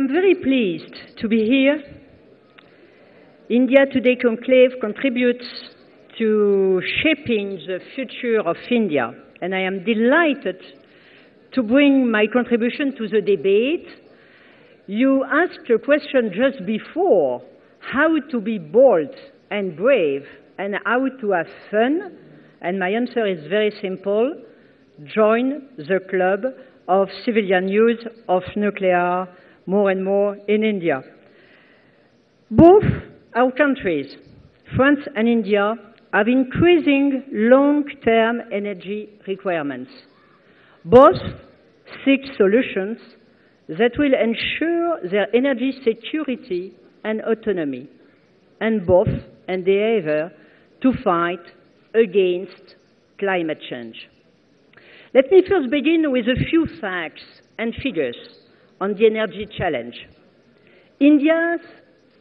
very pleased to be here. India Today Conclave contributes to shaping the future of India, and I am delighted to bring my contribution to the debate. You asked a question just before, how to be bold and brave and how to have fun, and my answer is very simple: join the club of civilian use of nuclear more and more in India. Both our countries, France and India, have increasing long-term energy requirements. Both seek solutions that will ensure their energy security and autonomy, and both endeavor to fight against climate change. Let me first begin with a few facts and figures on the energy challenge. India's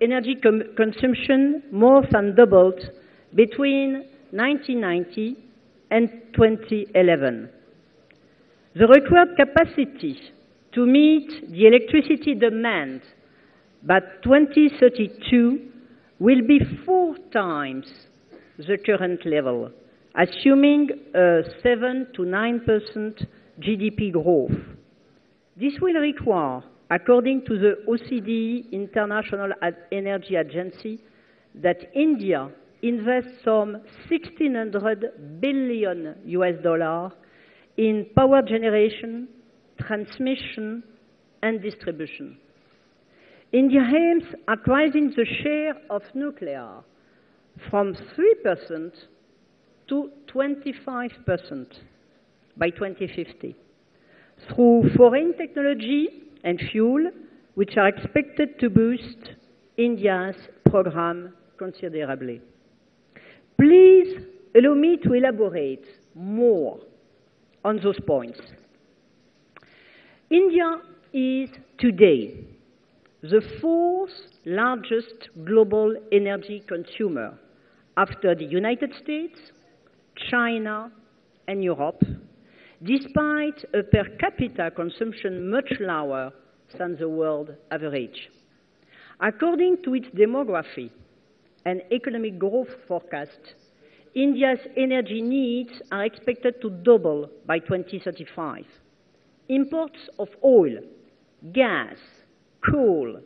energy consumption more than doubled between 1990 and 2011. The required capacity to meet the electricity demand by 2032 will be 4 times the current level, assuming a 7 to 9% GDP growth. This will require, according to the OECD International Energy Agency, that India invest some $1,600 billion in power generation, transmission, and distribution. India aims at raising the share of nuclear from 3% to 25% by 2050 through foreign technology and fuel, which are expected to boost India's program considerably. Please allow me to elaborate more on those points. India is today the 4th largest global energy consumer after the United States, China, and Europe, despite a per capita consumption much lower than the world average. According to its demography and economic growth forecast, India's energy needs are expected to double by 2035. Imports of oil, gas, coal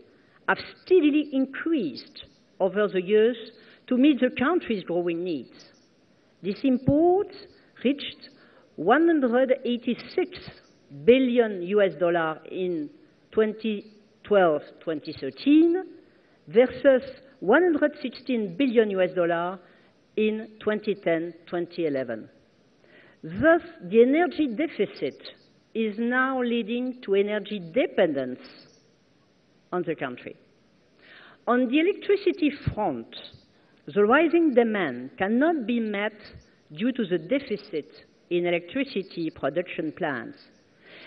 have steadily increased over the years to meet the country's growing needs. These imports reached $186 billion in 2012-2013 versus $116 billion in 2010-2011. Thus, the energy deficit is now leading to energy dependence on the country. On the electricity front, the rising demand cannot be met due to the deficit in electricity production plants.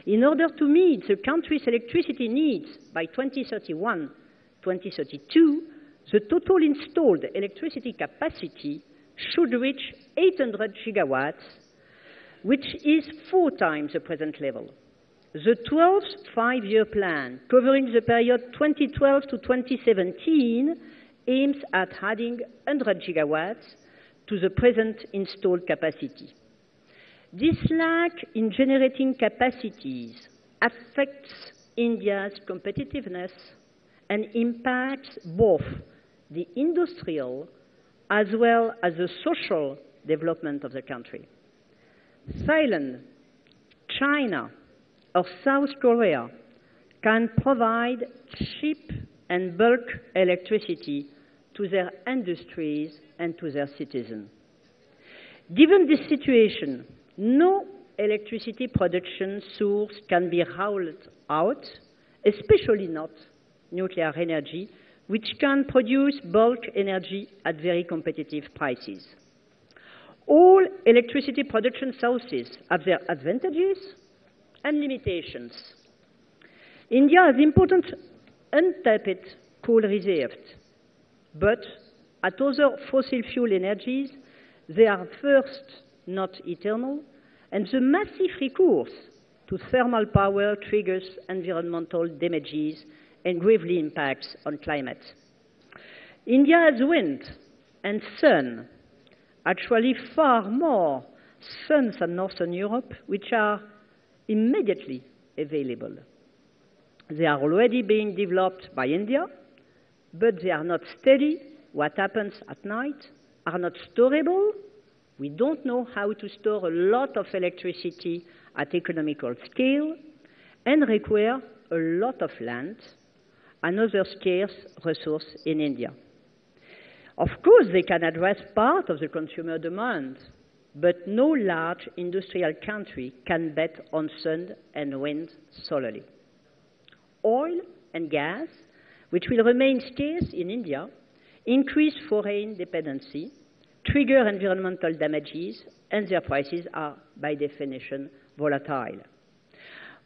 In order to meet the country's electricity needs by 2031-2032, the total installed electricity capacity should reach 800 gigawatts, which is 4 times the present level. The 12th five-year plan, covering the period 2012 to 2017, aims at adding 100 gigawatts to the present installed capacity. This lack in generating capacities affects India's competitiveness and impacts both the industrial as well as the social development of the country. Thailand, China, or South Korea can provide cheap and bulk electricity to their industries and to their citizens. Given this situation, no electricity production source can be ruled out, especially not nuclear energy, which can produce bulk energy at very competitive prices. All electricity production sources have their advantages and limitations. India has important untapped coal reserves, but at other fossil fuel energies, they are first not eternal, and the massive recourse to thermal power triggers environmental damages and gravely impacts on climate. India has wind and sun, actually far more sun than Northern Europe, which are immediately available. They are already being developed by India, but they are not steady. What happens at night are not storable. We don't know how to store a lot of electricity at economical scale and require a lot of land, another scarce resource in India. Of course, they can address part of the consumer demand, but no large industrial country can bet on sun and wind solely. Oil and gas, which will remain scarce in India, increase foreign dependency, trigger environmental damages, and their prices are, by definition, volatile.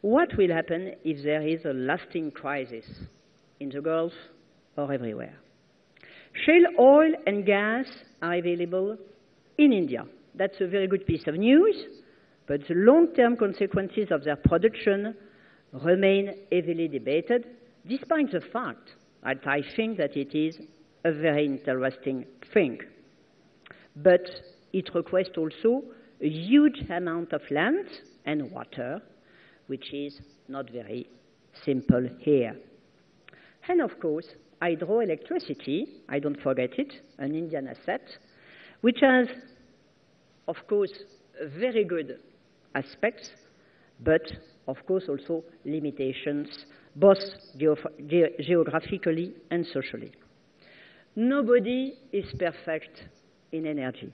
What will happen if there is a lasting crisis in the Gulf or everywhere? Shale oil and gas are available in India. That's a very good piece of news, but the long-term consequences of their production remain heavily debated, despite the fact that I think that it is a very interesting thing. But it requires also a huge amount of land and water, which is not very simple here. And of course, hydroelectricity, I don't forget it, an Indian asset, which has, of course, very good aspects, but of course also limitations, both geographically and socially. Nobody is perfect in energy.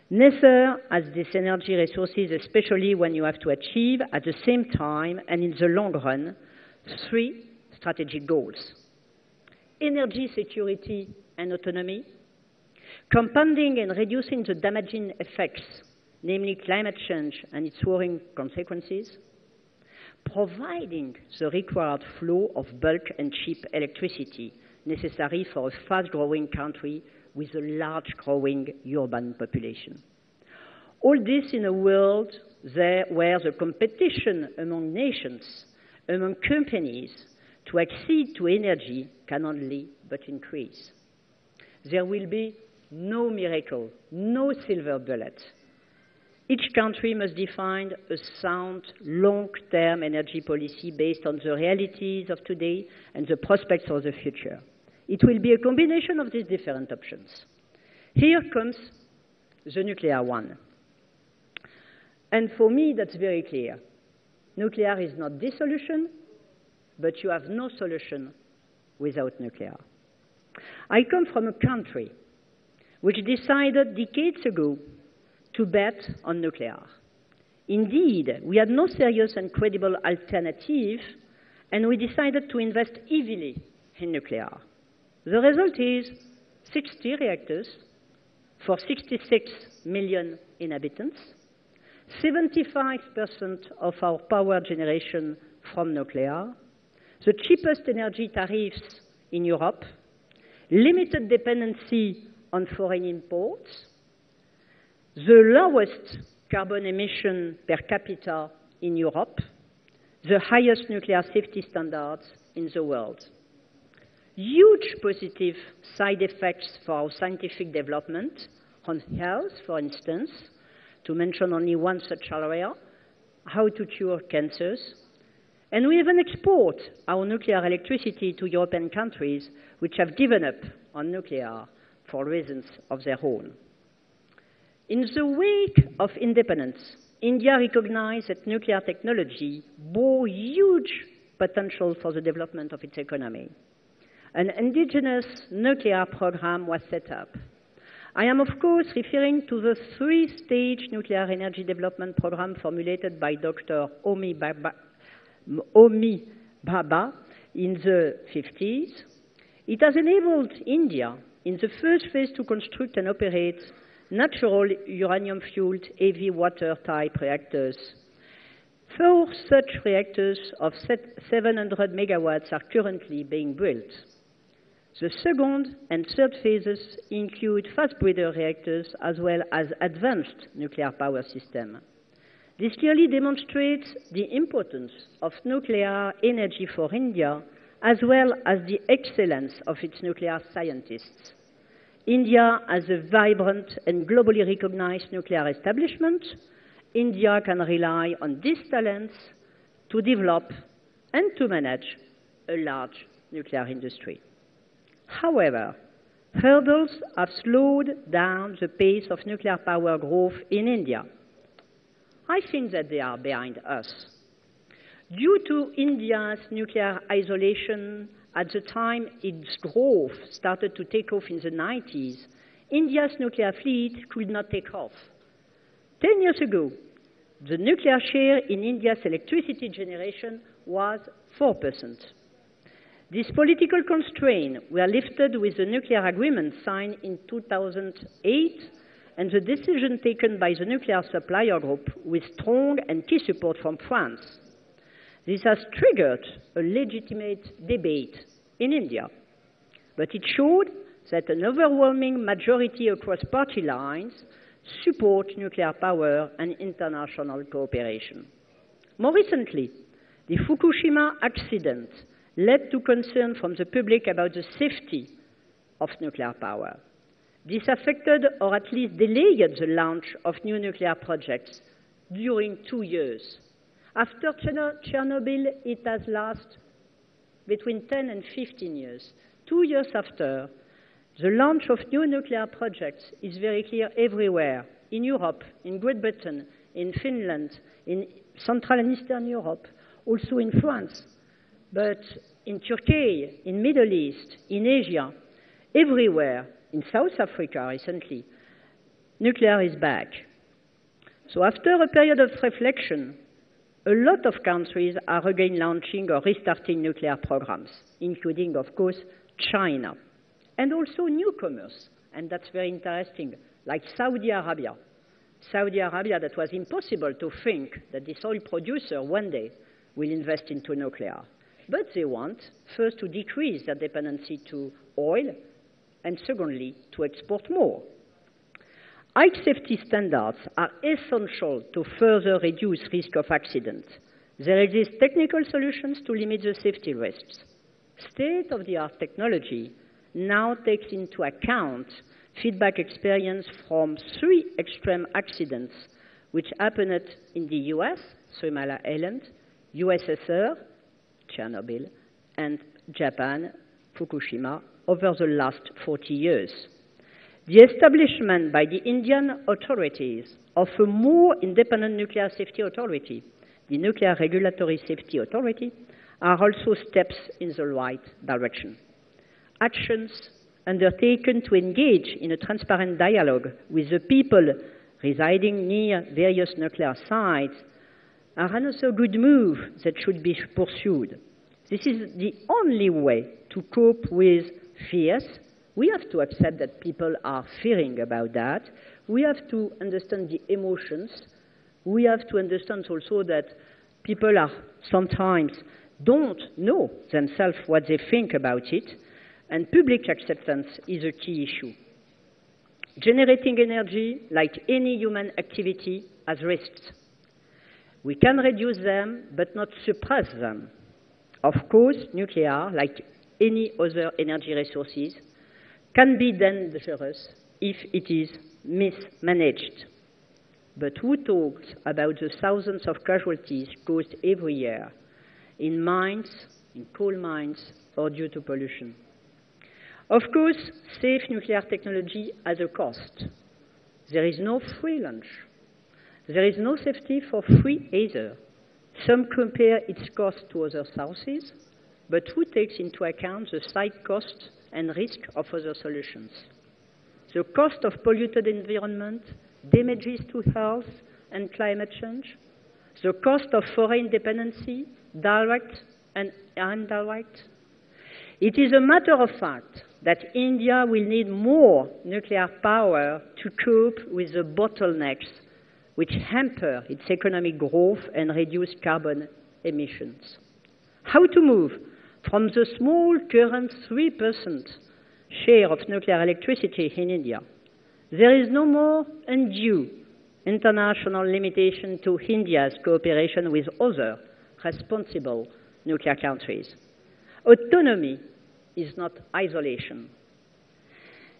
Neither has this energy resources, especially when you have to achieve at the same time and in the long run 3 strategic goals: energy security and autonomy, compounding and reducing the damaging effects, namely climate change and its worrying consequences, providing the required flow of bulk and cheap electricity necessary for a fast-growing country with a large growing urban population. All this in a world where the competition among nations, among companies, to accede to energy can only but increase. There will be no miracle, no silver bullet. Each country must define a sound, long-term energy policy based on the realities of today and the prospects for the future. It will be a combination of these different options. Here comes the nuclear one. And for me, that's very clear. Nuclear is not the solution, but you have no solution without nuclear. I come from a country which decided decades ago to bet on nuclear. Indeed, we had no serious and credible alternative, and we decided to invest heavily in nuclear. The result is 60 reactors for 66 million inhabitants, 75% of our power generation from nuclear, the cheapest energy tariffs in Europe, limited dependency on foreign imports, the lowest carbon emission per capita in Europe, the highest nuclear safety standards in the world. Huge positive side effects for our scientific development on health, for instance, to mention only one such area, how to cure cancers. And we even export our nuclear electricity to European countries which have given up on nuclear for reasons of their own. In the wake of independence, India recognized that nuclear technology bore huge potential for the development of its economy. An indigenous nuclear program was set up. I am, of course, referring to the 3-stage nuclear energy development program formulated by Dr. Homi Bhabha in the 50s. It has enabled India, in the first phase, to construct and operate natural uranium-fueled heavy water-type reactors. 4 such reactors of 700 megawatts are currently being built. The second and third phases include fast breeder reactors as well as advanced nuclear power systems. This clearly demonstrates the importance of nuclear energy for India as well as the excellence of its nuclear scientists. India has a vibrant and globally recognized nuclear establishment. India can rely on these talents to develop and to manage a large nuclear industry. However, hurdles have slowed down the pace of nuclear power growth in India. I think that they are behind us. Due to India's nuclear isolation, at the time its growth started to take off in the 90s, India's nuclear fleet could not take off. 10 years ago, the nuclear share in India's electricity generation was 4%. These political constraints were lifted with the nuclear agreement signed in 2008 and the decision taken by the nuclear supplier group with strong and key support from France. This has triggered a legitimate debate in India, but it showed that an overwhelming majority across party lines support nuclear power and international cooperation. More recently, the Fukushima accident led to concern from the public about the safety of nuclear power. This affected or at least delayed the launch of new nuclear projects during 2 years. After Chernobyl, it has lasted between 10 and 15 years. 2 years after, the launch of new nuclear projects is very clear everywhere, in Europe, in Great Britain, in Finland, in Central and Eastern Europe, also in France, but in Turkey, in Middle East, in Asia, everywhere, in South Africa recently, nuclear is back. So after a period of reflection, a lot of countries are again launching or restarting nuclear programs, including, of course, China, and also newcomers, and that's very interesting, like Saudi Arabia. Saudi Arabia, that was impossible to think that this oil producer one day will invest into nuclear. But they want, first, to decrease their dependency to oil, and secondly, to export more. High safety standards are essential to further reduce risk of accident. There exist technical solutions to limit the safety risks. State-of-the-art technology now takes into account feedback experience from 3 extreme accidents which happened in the US, Three Mile Island, USSR, Chernobyl, and Japan, Fukushima, over the last 40 years. The establishment by the Indian authorities of a more independent nuclear safety authority, the Nuclear Regulatory Safety Authority, are also steps in the right direction. Actions undertaken to engage in a transparent dialogue with the people residing near various nuclear sites are another good move that should be pursued. This is the only way to cope with fears. We have to accept that people are fearing about that. We have to understand the emotions. We have to understand also that people are sometimes don't know themselves what they think about it, and public acceptance is a key issue. Generating energy, like any human activity, has risks. We can reduce them, but not suppress them. Of course, nuclear, like any other energy resources, can be dangerous if it is mismanaged. But who talks about the thousands of casualties caused every year in mines, in coal mines, or due to pollution? Of course, safe nuclear technology has a cost. There is no free lunch. There is no safety for free either. Some compare its cost to other sources, but who takes into account the side cost and risk of other solutions? The cost of polluted environment, damages to health and climate change, the cost of foreign dependency, direct and indirect. It is a matter of fact that India will need more nuclear power to cope with the bottlenecks which hamper its economic growth and reduce carbon emissions. How to move from the small current 3% share of nuclear electricity in India? There is no more undue international limitation to India's cooperation with other responsible nuclear countries. Autonomy is not isolation.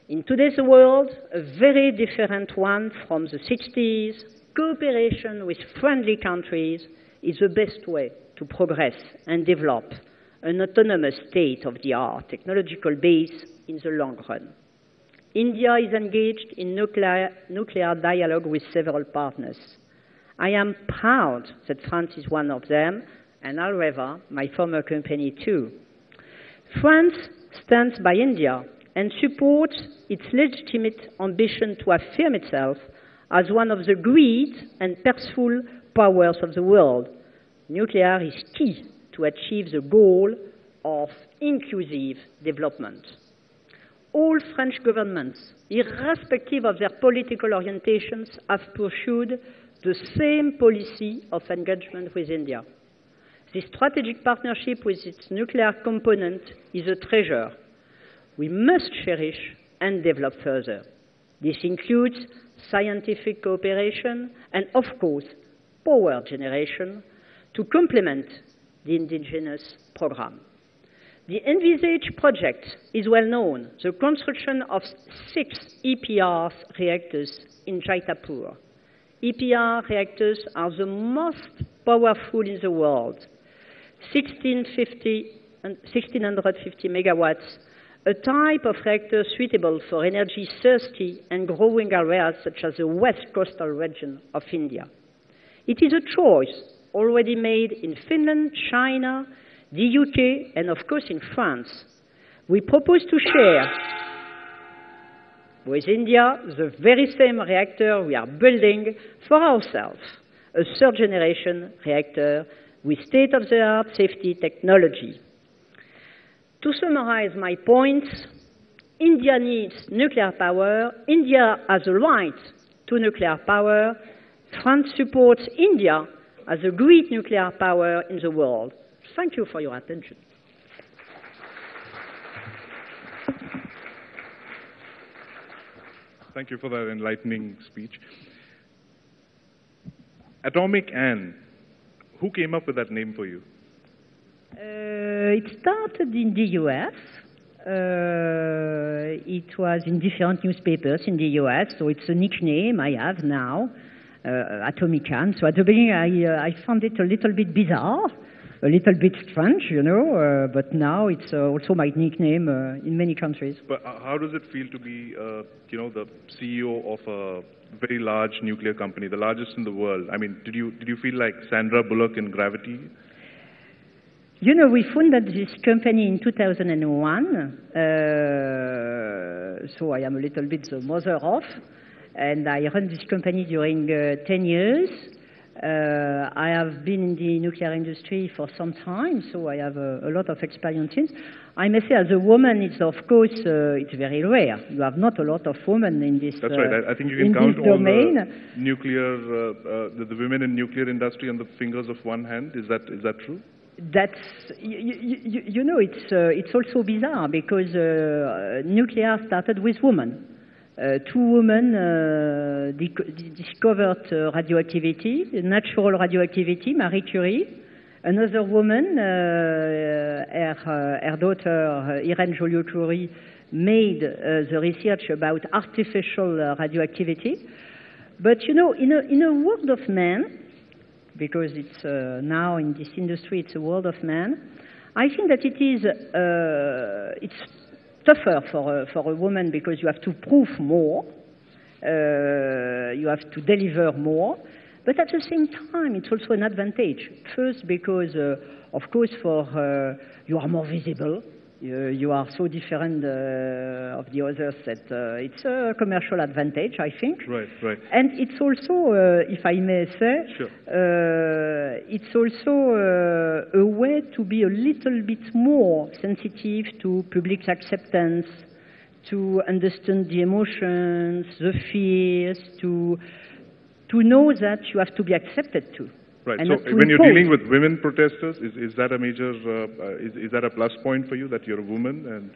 In today's world, a very different one from the 60s, cooperation with friendly countries is the best way to progress and develop an autonomous state-of-the-art technological base in the long run. India is engaged in nuclear dialogue with several partners. I am proud that France is one of them, and AREVA, my former company, too. France stands by India and supports its legitimate ambition to affirm itself as one of the great and peaceful powers of the world. Nuclear is key to achieve the goal of inclusive development. All French governments, irrespective of their political orientations, have pursued the same policy of engagement with India. This strategic partnership with its nuclear component is a treasure we must cherish and develop further. This includes scientific cooperation and, of course, power generation to complement the indigenous program. The envisaged project is well known, the construction of 6 EPR reactors in Jaitapur. EPR reactors are the most powerful in the world, 1650 megawatts, a type of reactor suitable for energy-thirsty and growing areas such as the west coastal region of India. It is a choice already made in Finland, China, the UK, and of course in France. We propose to share with India the very same reactor we are building for ourselves, a third-generation reactor with state-of-the-art safety technology. To summarize my points, India needs nuclear power. India has a right to nuclear power. France supports India as a great nuclear power in the world. Thank you for your attention. Thank you for that enlightening speech. Atomic Anne, who came up with that name for you? It started in the US. It was in different newspapers in the US, so it's a nickname I have now, Atomic Anne. So at the beginning I found it a little bit bizarre, a little bit strange, you know, but now it's also my nickname in many countries. But how does it feel to be, you know, the CEO of a very large nuclear company, the largest in the world? I mean, did you feel like Sandra Bullock in Gravity? You know, we founded this company in 2001, so I am a little bit the mother of, and I run this company during 10 years. I have been in the nuclear industry for some time, so I have a lot of experiences. I may say, as a woman, it's of course it's very rare. You have not a lot of women in this. That's right. I think you can count all the nuclear, the women in nuclear industry on the fingers of one hand. Is that true? That's you know, it's also bizarre because nuclear started with women. 2 women discovered radioactivity, natural radioactivity, Marie Curie. Another woman, her daughter, Irene Joliot-Curie, made the research about artificial radioactivity. But, you know, in a world of men, because it's now in this industry, it's a world of men, I think that it's tougher for a woman because you have to prove more, you have to deliver more, but at the same time, it's also an advantage. First, because, of course, you are more visible. You are so different of the others that it's a commercial advantage, I think. Right. And it's also, if I may say, sure. It's also a way to be a little bit more sensitive to public acceptance, to understand the emotions, the fears, to know that you have to be accepted too. Right. So when you're dealing with women protesters, is that a major, is that a plus point for you that you're a woman? And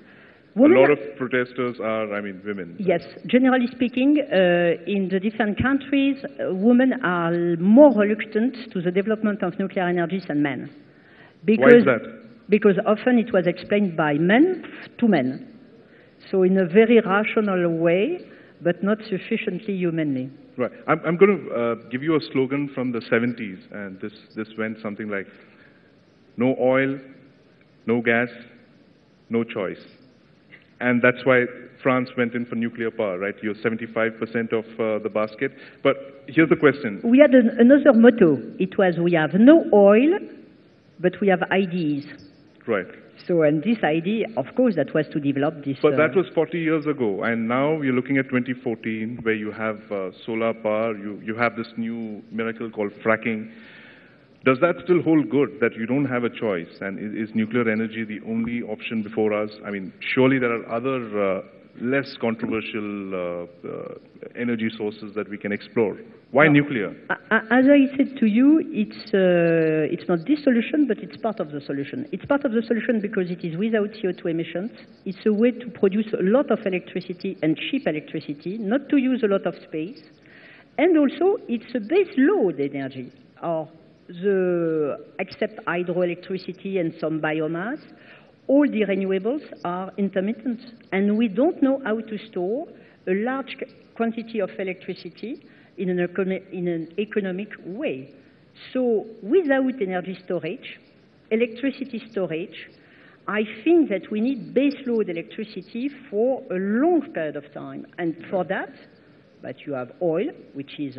a lot of protesters are, I mean, women. Yes. Generally speaking, in the different countries, women are more reluctant to the development of nuclear energies than men. Because, why is that? because often it was explained by men to men. So in a very rational way, but not sufficiently humanly. Right. I'm going to give you a slogan from the 70s, and this went something like, no oil, no gas, no choice. And that's why France went in for nuclear power, right? You're 75% of the basket. But here's the question. We had another motto. It was, we have no oil, but we have ideas. Right. So, and this idea, of course, that was to develop this... But that was 40 years ago, and now you're looking at 2014, where you have solar power, you have this new miracle called fracking. Does that still hold good, that you don't have a choice? And is nuclear energy the only option before us? I mean, surely there are other less controversial energy sources that we can explore. Why nuclear? As I said to you, it's not the solution, but it's part of the solution. It's part of the solution because it is without CO2 emissions. It's a way to produce a lot of electricity and cheap electricity, not to use a lot of space. And also, it's a base load energy. Except hydroelectricity and some biomass, all the renewables are intermittent. And we don't know how to store a large quantity of electricity in an economic way. So without energy storage, electricity storage, I think that we need baseload electricity for a long period of time. And for that, but you have oil, which is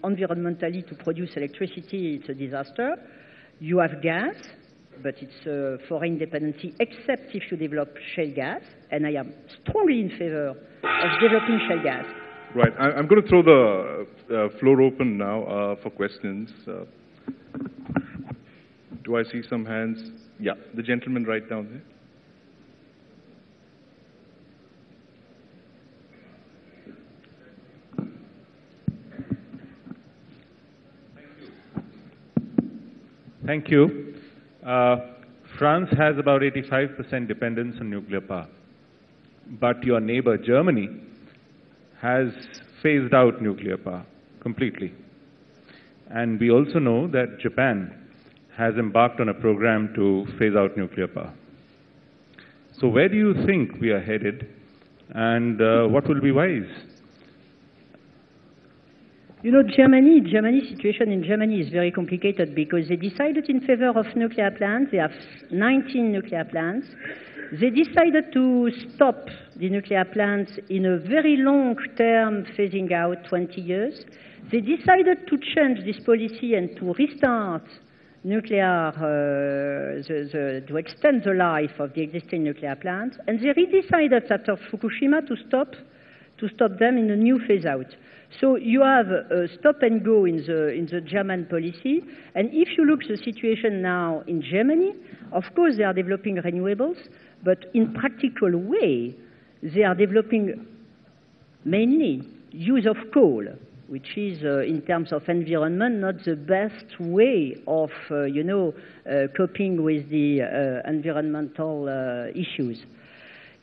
environmentally to produce electricity, it's a disaster. You have gas, but it's foreign dependency, except if you develop shale gas. And I am strongly in favor of developing shale gas. Right. I'm going to throw the floor open now for questions. Do I see some hands? Yeah, the gentleman right down there. Thank you. France has about 85% dependence on nuclear power. But your neighbor, Germany, has phased out nuclear power completely. And we also know that Japan has embarked on a program to phase out nuclear power. So where do you think we are headed, and what will be wise? You know, Germany's situation in Germany is very complicated because they decided in favor of nuclear plants. They have 19 nuclear plants. They decided to stop the nuclear plants in a very long-term phasing out, 20 years. They decided to change this policy and to restart nuclear, to extend the life of the existing nuclear plants. And they redecided after Fukushima to stop them in a new phase-out. So you have a stop and go in the German policy. And if you look at the situation now in Germany, of course they are developing renewables, but in practical way, they are developing mainly use of coal, which is, in terms of environment, not the best way of, coping with the environmental issues.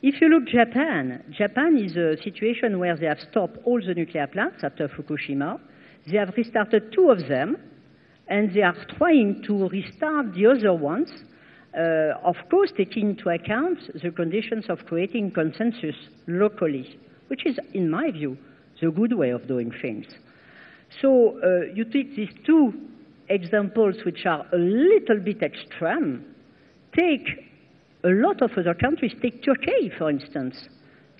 If you look at Japan is a situation where they have stopped all the nuclear plants after Fukushima. They have restarted 2 of them, and they are trying to restart the other ones, of course, taking into account the conditions of creating consensus locally, which is, in my view, the good way of doing things. So you take these 2 examples, which are a little bit extreme. Take a lot of other countries. Take Turkey, for instance.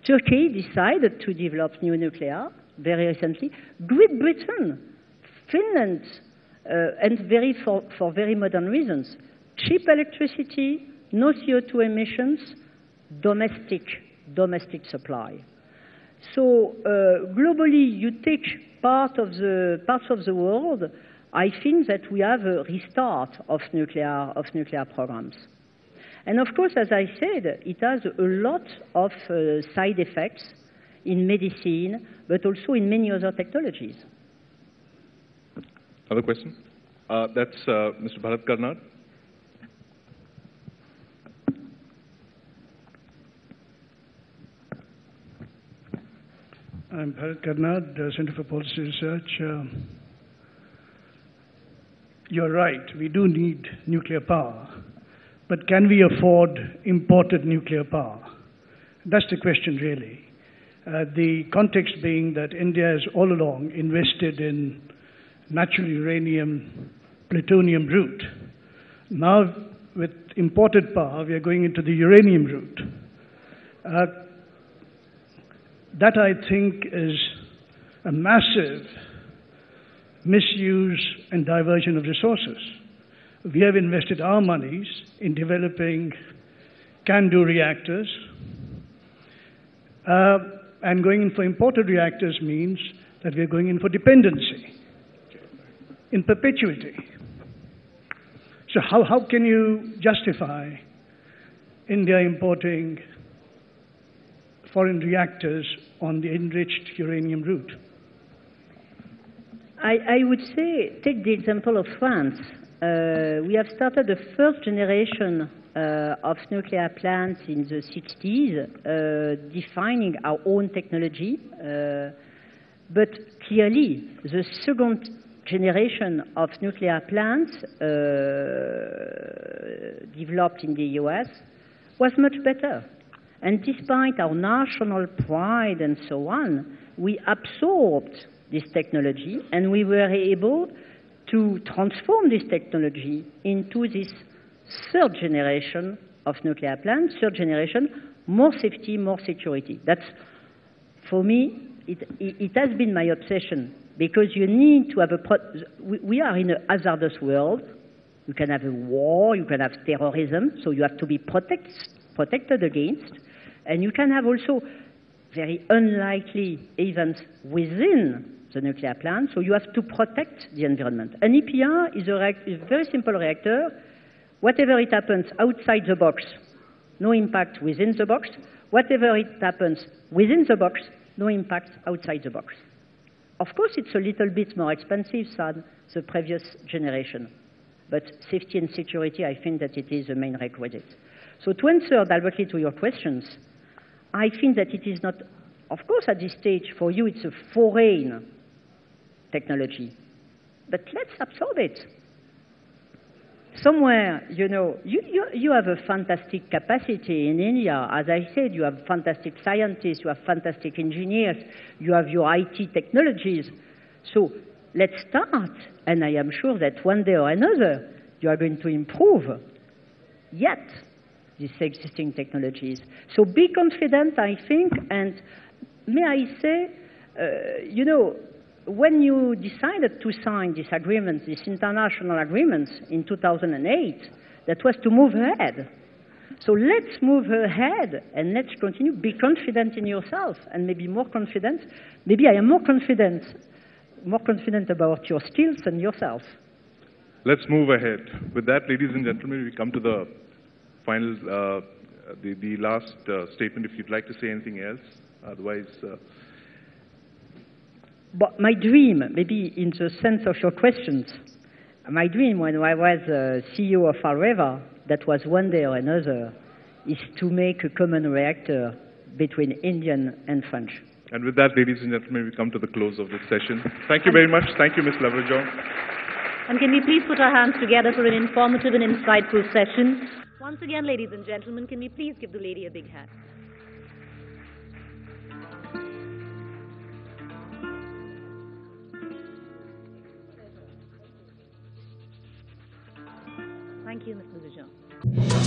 Turkey decided to develop new nuclear very recently. Great Britain, Finland, and for very modern reasons. Cheap electricity, no CO2 emissions, domestic supply. So globally, you take parts of the world, I think that we have a restart of nuclear programs. And of course, as I said, it has a lot of side effects in medicine, but also in many other technologies. Other question? That's Mr. Bharat Karnad. I'm Bharat Karnad, Center for Policy Research. You're right, we do need nuclear power. but can we afford imported nuclear power? That's the question, really. The context being that India has all along invested in natural uranium, plutonium route. Now, with imported power, we are going into the uranium route. That, I think, is a massive misuse and diversion of resources. We have invested our monies in developing CANDU reactors, and going in for imported reactors means that we are going in for dependency in perpetuity. So how can you justify India importing foreign reactors on the enriched uranium route? I would say, take the example of France. We have started the first generation of nuclear plants in the 60s, defining our own technology. But clearly, the second generation of nuclear plants developed in the US was much better. And despite our national pride and so on, we absorbed this technology and we were able to transform this technology into this third generation of nuclear plants, third generation, more safety, more security. That's, for me, it has been my obsession, because you need to have we are in a hazardous world. You can have a war, you can have terrorism, so you have to be protected against, and you can have also very unlikely events within the nuclear plant, so you have to protect the environment. An EPR is a very simple reactor. Whatever it happens outside the box, no impact within the box. Whatever it happens within the box, no impact outside the box. Of course, it's a little bit more expensive than the previous generation, but safety and security, I think that it is the main requisite. So to answer directly to your questions, I think that it is not, of course, at this stage, for you, it's a foreign technology, but let's absorb it. Somewhere, you know, you have a fantastic capacity in India. As I said, you have fantastic scientists, you have fantastic engineers, you have your IT technologies. So let's start, and I am sure that one day or another, you are going to improve yet these existing technologies. So be confident, I think, and may I say, you know, when you decided to sign this agreement, these international agreements in 2008, that was to move ahead. So let's move ahead and let's continue. Be confident in yourself, and maybe more confident. Maybe I am more confident about your skills than yourself. Let's move ahead. With that, ladies and gentlemen, we come to the final, the last statement. If you'd like to say anything else, otherwise. But my dream, maybe in the sense of your questions, my dream when I was CEO of AREVA, that was one day or another, is to make a common reactor between Indian and French. And with that, ladies and gentlemen, we come to the close of this session. Thank you very much. Thank you, Ms. Lauvergeon. And can we please put our hands together for an informative and insightful session? Once again, ladies and gentlemen, can we please give the lady a big hand? Thank you, Ms. Lauvergeon.